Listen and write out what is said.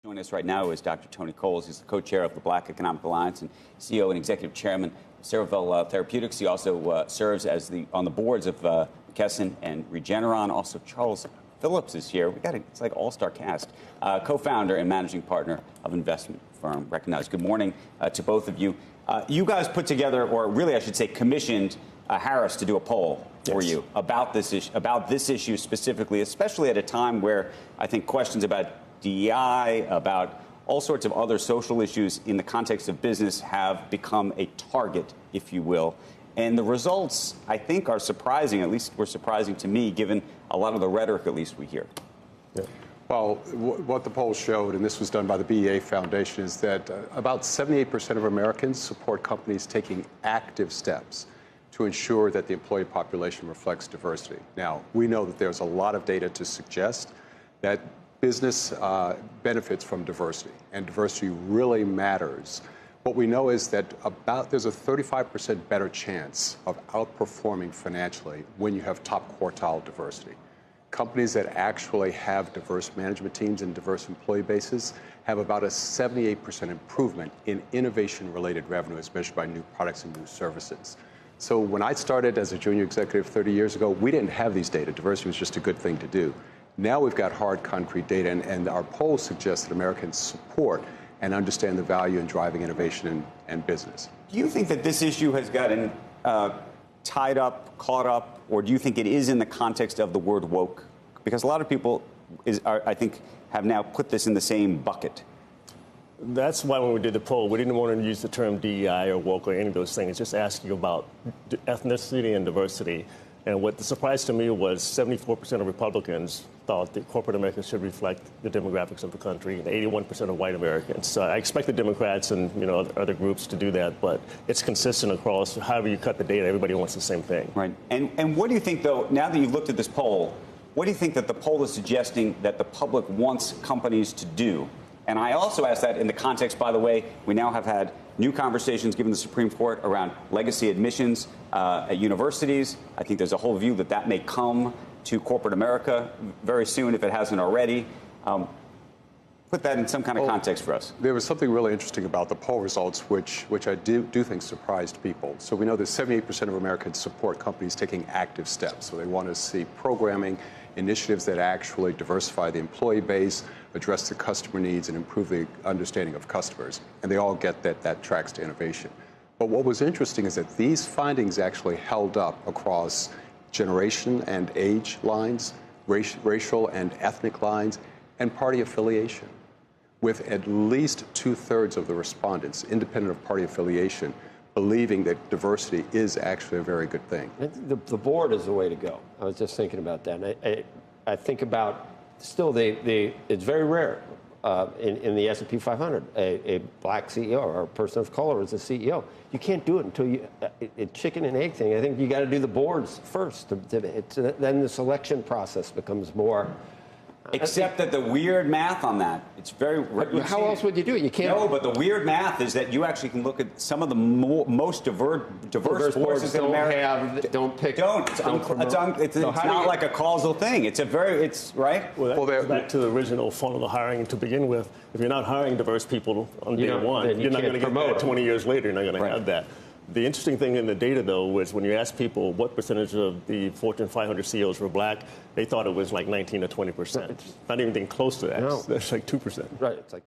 Joining us right now is Dr. Tony Coles. He's the co-chair of the Black Economic Alliance and CEO and executive chairman of Cerevel Therapeutics. He also serves as on the boards of McKesson and Regeneron. Also, Charles Phillips is here. It's like all-star cast. Co-founder and managing partner of investment firm Recognized. Good morning to both of you. You guys put together, or really I should say commissioned, Harris to do a poll for you about this issue specifically, especially at a time where I think questions about DEI, about all sorts of other social issues in the context of business have become a target, if you will. And the results, I think, are surprising. At least were surprising to me, given a lot of the rhetoric, at least we hear. Yeah. Well, what the poll showed, and this was done by the BEA Foundation, is that about 78% of Americans support companies taking active steps to ensure that the employee population reflects diversity. Now, we know that there's a lot of data to suggest that business benefits from diversity, and diversity really matters. What we know is that there's a 35% better chance of outperforming financially when you have top quartile diversity. Companies that actually have diverse management teams and diverse employee bases have about a 78% improvement in innovation-related revenue as measured by new products and new services. So when I started as a junior executive 30 years ago, we didn't have these data. Diversity was just a good thing to do. Now we've got hard, concrete data, and our polls suggest that Americans support and understand the value in driving innovation and business. Do you think that this issue has gotten tied up, caught up, or do you think it is in the context of the word woke? Because a lot of people, I think, have now put this in the same bucket. That's why when we did the poll, we didn't want to use the term DEI or woke or any of those things, just asking about ethnicity and diversity. And what the surprise to me was 74% of Republicans thought that corporate America should reflect the demographics of the country, and 81% of white Americans. So I expect the Democrats and other groups to do that, but it's consistent across. However you cut the data, everybody wants the same thing. Right. And what do you think, though, now that you've looked at this poll, what do you think that the poll is suggesting that the public wants companies to do? And I also ask that in the context, by the way, we now have had new conversations given the Supreme Court around legacy admissions at universities. I think there's a whole view that may come to corporate America very soon, if it hasn't already. Put that in some kind of context for us. There was something really interesting about the poll results, which I do think surprised people. So we know that 78% of Americans support companies taking active steps. So they want to see programming initiatives that actually diversify the employee base, address the customer needs, and improve the understanding of customers. And they all get that that tracks to innovation. But what was interesting is that these findings actually held up across generation and age lines, racial and ethnic lines, and party affiliation, with at least 2/3 of the respondents, independent of party affiliation, believing that diversity is actually a very good thing. The board is the way to go. I was just thinking about that. And I think about still it's very rare in the S&P 500 a black CEO or a person of color as a CEO. You can't do it until it's chicken and egg thing. I think you got to do the boards first. Then the selection process becomes more. Except that the weird math on that, it's very... How else would you do it? You can't... No, but the weird math is that you actually can look at some of the most diverse forces in America. It's not like a causal thing. Right? Well, that goes back to the original funnel of hiring to begin with. If you're not hiring diverse people on day one, you're not going to get that 20 years later. You're not going to have that. The interesting thing in the data, though, was when you asked people what percentage of the Fortune 500 CEOs were black, they thought it was like 19 to 20%. Not even close to that. No. That's like 2%. Right. It's like